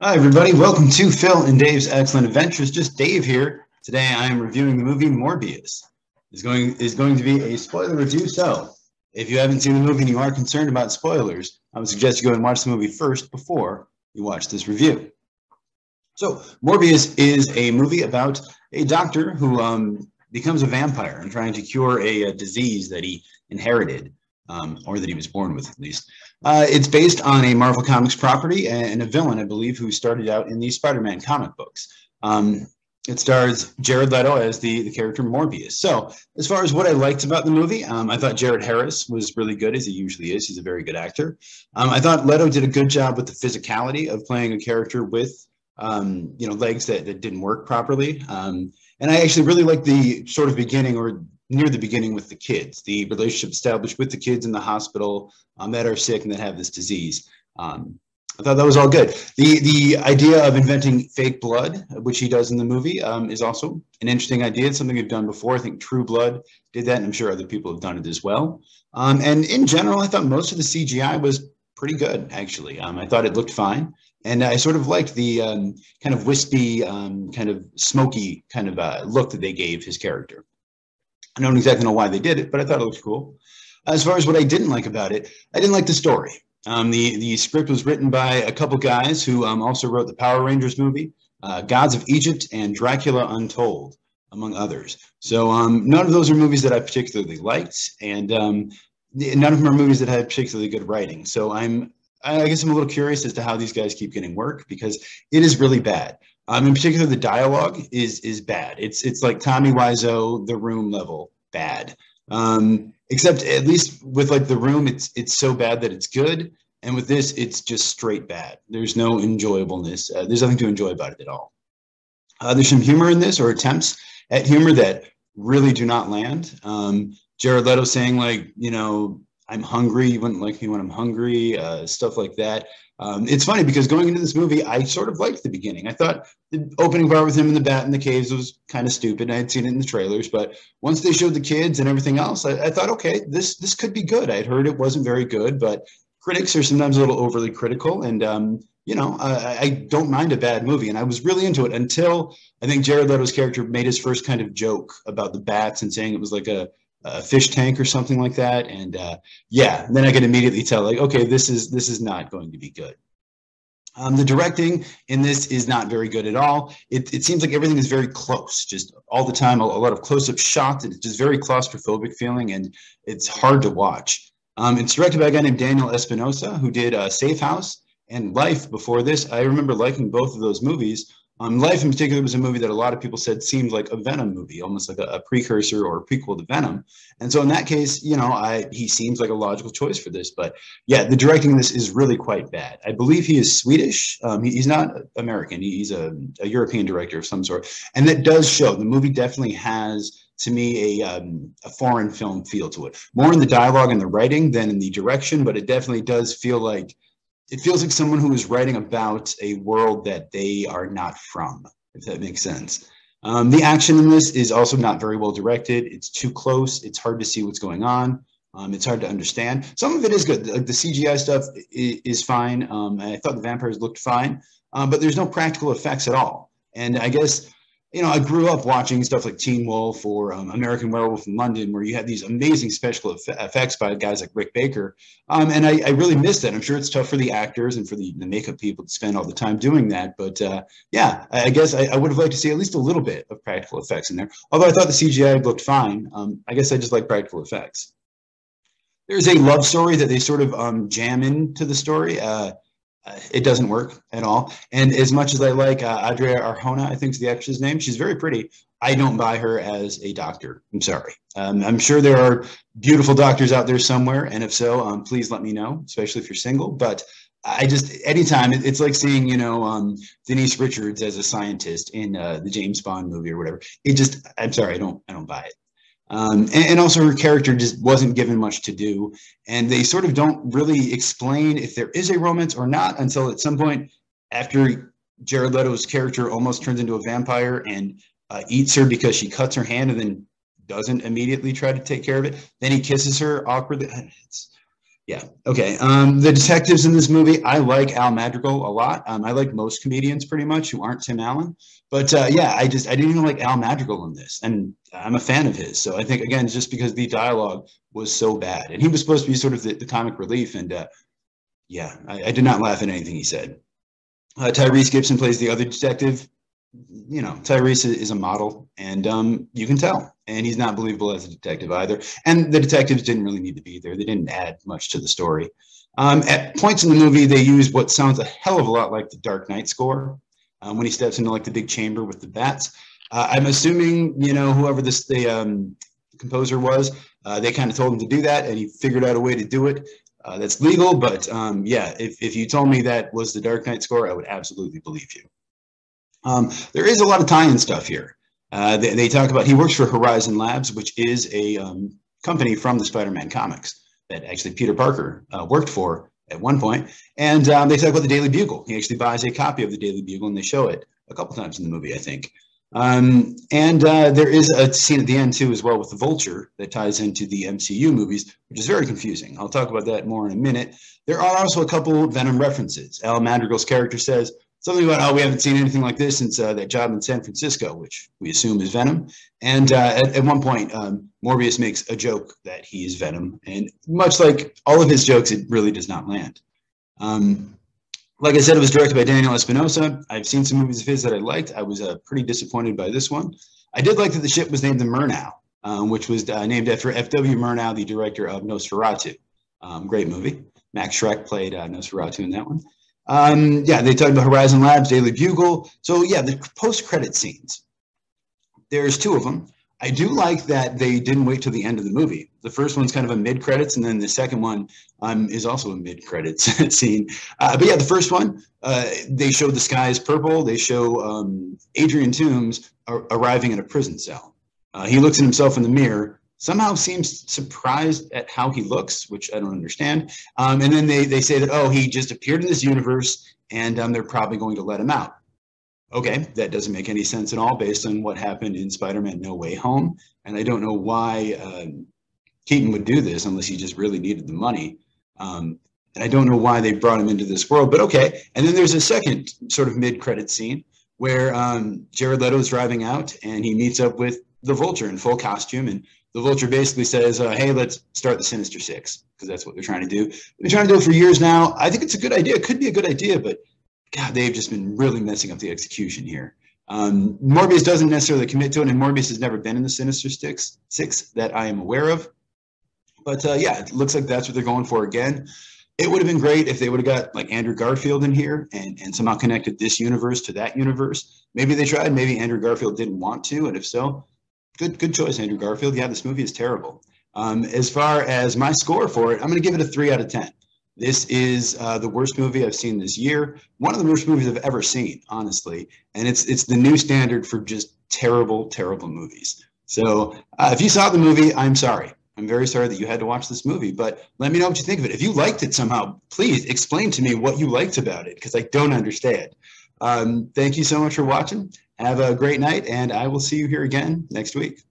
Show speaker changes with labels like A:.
A: Hi, everybody. Welcome to Phil and Dave's Excellent Adventures. Just Dave here. Today I am reviewing the movie Morbius. It's going to be a spoiler review, so if you haven't seen the movie and you are concerned about spoilers, I would suggest you go and watch the movie first before you watch this review. So, Morbius is a movie about a doctor who becomes a vampire and trying to cure a disease that he inherited, or that he was born with, at least. It's based on a Marvel Comics property and a villain, I believe, who started out in the Spider-Man comic books. It stars Jared Leto as the character Morbius. So, as far as what I liked about the movie, I thought Jared Harris was really good, as he usually is. He's a very good actor. I thought Leto did a good job with the physicality of playing a character with legs that didn't work properly. And I actually really liked the sort of beginning, or near the beginning, with the kids, the relationship established with the kids in the hospital that are sick and that have this disease. I thought that was all good. The idea of inventing fake blood, which he does in the movie, is also an interesting idea. It's something we've done before. I think True Blood did that, and I'm sure other people have done it as well. And in general, I thought most of the CGI was pretty good, actually. I thought it looked fine. And I sort of liked the kind of wispy, kind of smoky kind of look that they gave his character. I don't exactly know why they did it, but I thought it looked cool. As far as what I didn't like about it, I didn't like the story. The script was written by a couple guys who also wrote the Power Rangers movie, Gods of Egypt, and Dracula Untold, among others. So none of those are movies that I particularly liked, and none of them are movies that had particularly good writing. So I guess I'm a little curious as to how these guys keep getting work, because it is really bad. In particular, the dialogue is bad. It's like Tommy Wiseau, The Room level bad. Except at least with like The Room, it's so bad that it's good, and with this, it's just straight bad. There's no enjoyableness. There's nothing to enjoy about it at all. There's some humor in this, or attempts at humor, that really do not land. Jared Leto saying, like, I'm hungry, you wouldn't like me when I'm hungry, stuff like that. It's funny because going into this movie, I sort of liked the beginning. I thought the opening part with him in the bat in the caves was kind of stupid. I had seen it in the trailers, but once they showed the kids and everything else, I thought, okay, this could be good. I'd heard it wasn't very good, but critics are sometimes a little overly critical, and I don't mind a bad movie, and I was really into it until I think Jared Leto's character made his first kind of joke about the bats and saying it was like a fish tank or something like that, and then I could immediately tell, like, okay, this is not going to be good. The directing in this is not very good at all. It seems like everything is very close, just all the time, a lot of close-up shots. It's just very claustrophobic feeling, and it's hard to watch. It's directed by a guy named Daniel Espinosa, who did Safe House and Life before this. I remember liking both of those movies. Life in particular was a movie that a lot of people said seemed like a Venom movie, almost like a precursor or a prequel to Venom. And so in that case, he seems like a logical choice for this. But yeah, the directing in this is really quite bad. I believe he is Swedish. He's not American. He's a European director of some sort. And that does show. The movie definitely has, to me, a foreign film feel to it. More in the dialogue and the writing than in the direction, but it definitely does feel like someone who is writing about a world that they are not from, if that makes sense. The action in this is also not very well directed. It's too close. It's hard to see what's going on. It's hard to understand. Some of it is good. Like the CGI stuff is fine. I thought the vampires looked fine, but there's no practical effects at all. And I guess, I grew up watching stuff like Teen Wolf or American Werewolf in London, where you had these amazing special effects by guys like Rick Baker. And I really missed that. I'm sure it's tough for the actors and for the makeup people to spend all the time doing that. But I guess I would have liked to see at least a little bit of practical effects in there. Although I thought the CGI looked fine. I guess I just like practical effects. There's a love story that they sort of jam into the story. It doesn't work at all. And as much as I like Adria Arjona, I think is the actress's name, she's very pretty. I don't buy her as a doctor. I'm sorry. I'm sure there are beautiful doctors out there somewhere, and if so, please let me know, especially if you're single. But anytime, it's like seeing, Denise Richards as a scientist in the James Bond movie or whatever. I'm sorry, I don't buy it. And also her character just wasn't given much to do, and they sort of don't really explain if there is a romance or not until at some point after Jared Leto's character almost turns into a vampire and eats her because she cuts her hand and then doesn't immediately try to take care of it. Then he kisses her awkwardly. Yeah. Okay. The detectives in this movie, I like Al Madrigal a lot. I like most comedians pretty much who aren't Tim Allen. But yeah, I didn't even like Al Madrigal in this, and I'm a fan of his. So I think again, just because the dialogue was so bad, and he was supposed to be sort of the comic relief, and yeah, I did not laugh at anything he said. Tyrese Gibson plays the other detective. You know, Tyrese is a model, and you can tell. And he's not believable as a detective either. And the detectives didn't really need to be there. They didn't add much to the story. At points in the movie, they use what sounds a hell of a lot like the Dark Knight score when he steps into like the big chamber with the bats. I'm assuming, you know, whoever the composer was, they kind of told him to do that, and he figured out a way to do it. That's legal, but yeah, if you told me that was the Dark Knight score, I would absolutely believe you. There is a lot of tie-in stuff here. They talk about he works for Horizon Labs, which is a company from the Spider-Man comics that actually Peter Parker worked for at one point. And they talk about the Daily Bugle. He actually buys a copy of the Daily Bugle, and they show it a couple times in the movie, I think. There is a scene at the end, too, as well, with the Vulture that ties into the MCU movies, which is very confusing. I'll talk about that more in a minute. There are also a couple Venom references. Al Madrigal's character says something about how we haven't seen anything like this since that job in San Francisco, which we assume is Venom. And at one point, Morbius makes a joke that he is Venom. And much like all of his jokes, it really does not land. Like I said, it was directed by Daniel Espinosa. I've seen some movies of his that I liked. I was pretty disappointed by this one. I did like that the ship was named the Murnau, which was named after F.W. Murnau, the director of Nosferatu. Great movie. Max Schreck played Nosferatu in that one. Yeah, they talked about Horizon Labs, Daily Bugle. So yeah, the post-credit scenes. There's two of them. I do like that they didn't wait till the end of the movie. The first one's kind of a mid-credits, and then the second one is also a mid-credits scene. But yeah, the first one, they show the sky is purple. They show Adrian Toomes arriving in a prison cell. He looks at himself in the mirror, somehow seems surprised at how he looks, which I don't understand. And then they say that, oh, he just appeared in this universe, and they're probably going to let him out. Okay, that doesn't make any sense at all based on what happened in Spider-Man No Way Home. And I don't know why Keaton would do this unless he just really needed the money. And I don't know why they brought him into this world, but okay. And then there's a second sort of mid-credit scene where Jared Leto is driving out and he meets up with the Vulture in full costume. And the Vulture basically says, hey, let's start the Sinister Six, because that's what they're trying to do. They've been trying to do it for years now. I think it's a good idea. It could be a good idea, but God, they've just been really messing up the execution here. Morbius doesn't necessarily commit to it, and Morbius has never been in the Sinister Six that I am aware of. But yeah, it looks like that's what they're going for again. It would have been great if they would have got like Andrew Garfield in here and somehow connected this universe to that universe. Maybe they tried. Maybe Andrew Garfield didn't want to, and if so, good choice, Andrew Garfield. Yeah, this movie is terrible. As far as my score for it, I'm going to give it a 3 out of 10. This is the worst movie I've seen this year. One of the worst movies I've ever seen, honestly. And it's the new standard for just terrible, terrible movies. So if you saw the movie, I'm sorry. I'm very sorry that you had to watch this movie, but let me know what you think of it. If you liked it somehow, please explain to me what you liked about it, because I don't understand. Thank you so much for watching. Have a great night, and I will see you here again next week.